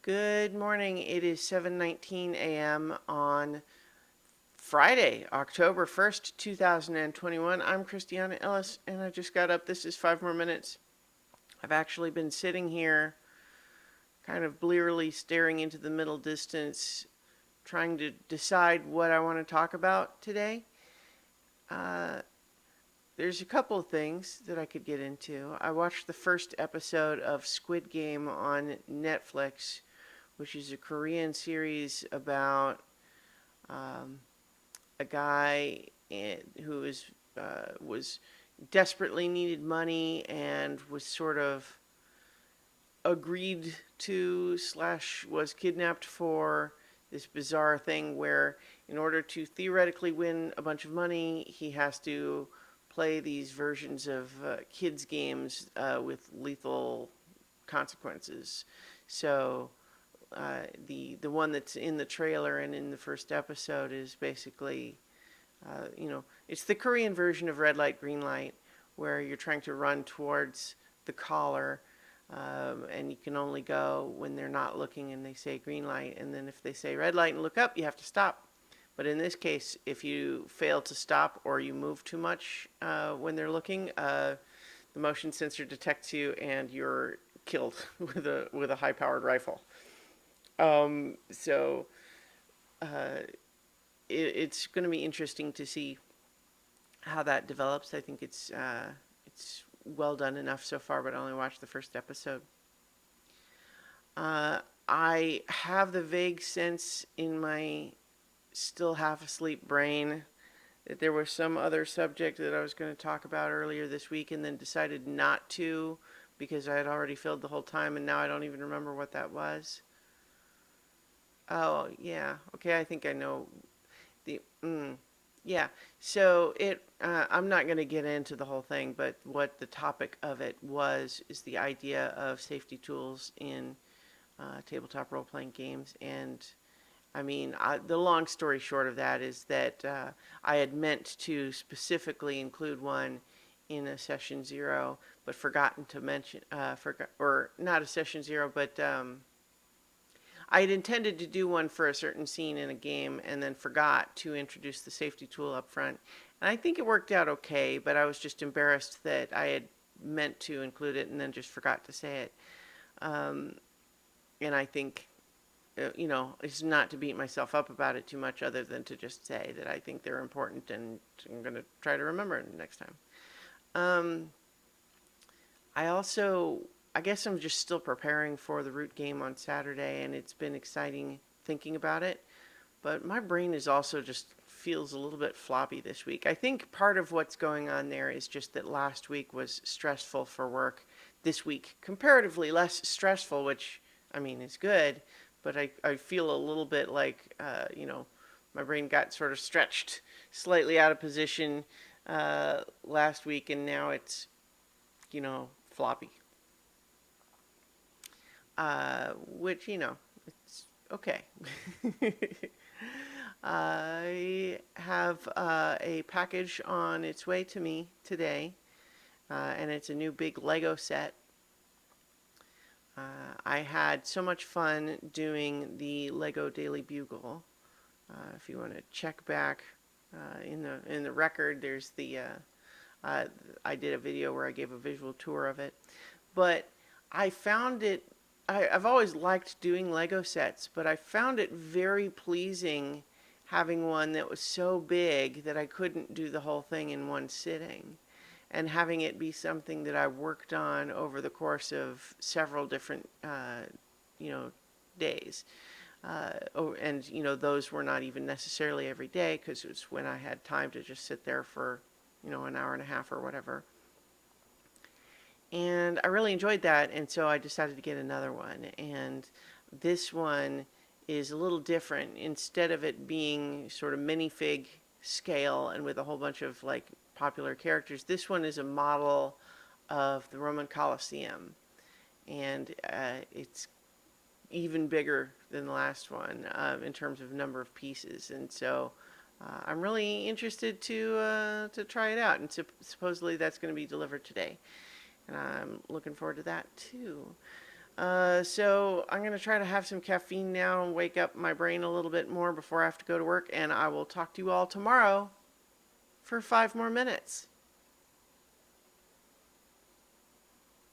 Good morning. It is 7:19 a.m. on Friday, October 1st, 2021. I'm Christiana Ellis, and I just got up. This is 5 more minutes. I've actually been sitting here kind of blearily staring into the middle distance, trying to decide what I want to talk about today. Uh, there's a couple of things that I could get into. I watched the first episode of Squid Game on Netflix, which is a Korean series about um, a guy who was desperately needed money and was sort of agreed to slash was kidnapped for this bizarre thing where in order to theoretically win a bunch of money he has to play these versions of kids games with lethal consequences. So the one that's in the trailer and in the first episode is basically, it's the Korean version of red light, green light, where you're trying to run towards the caller, and you can only go when they're not looking and they say green light, and then if they say red light and look up, you have to stop. But in this case, if you fail to stop or you move too much when they're looking, the motion sensor detects you and you're killed with a high-powered rifle. So uh, it's going to be interesting to see how that develops. I think it's well done enough so far, but I only watched the first episode. I have the vague sense in my still half asleep brain that there was some other subject that I was going to talk about earlier this week and then decided not to because I had already filled the whole time and now I don't even remember what that was. Oh, yeah. Okay, I think I know the yeah. So I'm not going to get into the whole thing, but what the topic of it was is the idea of safety tools in tabletop role-playing games. And I mean, the long story short of that is that I had meant to specifically include one in a session zero, but forgotten to mention, or not a session zero, but I had intended to do one for a certain scene in a game and then forgot to introduce the safety tool up front. And I think it worked out okay, but I was just embarrassed that I had meant to include it and then just forgot to say it. Um, and I think, it's not to beat myself up about it too much other than to just say that I think they're important and I'm going to try to remember it next time. Um, I also, I guess I'm just still preparing for the root game on Saturday, and it's been exciting thinking about it. But my brain is also just feels a little bit floppy this week. I think part of what's going on there is just that last week was stressful for work. This week, comparatively less stressful, which I mean is good, but I feel a little bit like, my brain got sort of stretched slightly out of position last week, and now it's, floppy. Which, it's okay. I have a package on its way to me today, and it's a new big Lego set. I had so much fun doing the Lego Daily Bugle. If you want to check back in the record, there's I did a video where I gave a visual tour of it, but I found it. I've always liked doing Lego sets, but I found it very pleasing having one that was so big that I couldn't do the whole thing in one sitting, and having it be something that I worked on over the course of several different, days. And those were not even necessarily every day because it was when I had time to just sit there for, an hour and a half or whatever. And I really enjoyed that, and so I decided to get another one. And this one is a little different. Instead of it being sort of minifig scale and with a whole bunch of like popular characters, this one is a model of the Roman Colosseum, and it's even bigger than the last one in terms of number of pieces. And so I'm really interested to try it out. And supposedly that's going to be delivered today, and I'm looking forward to that too. So I'm going to try to have some caffeine now and wake up my brain a little bit more before I have to go to work. And I will talk to you all tomorrow for 5 more minutes.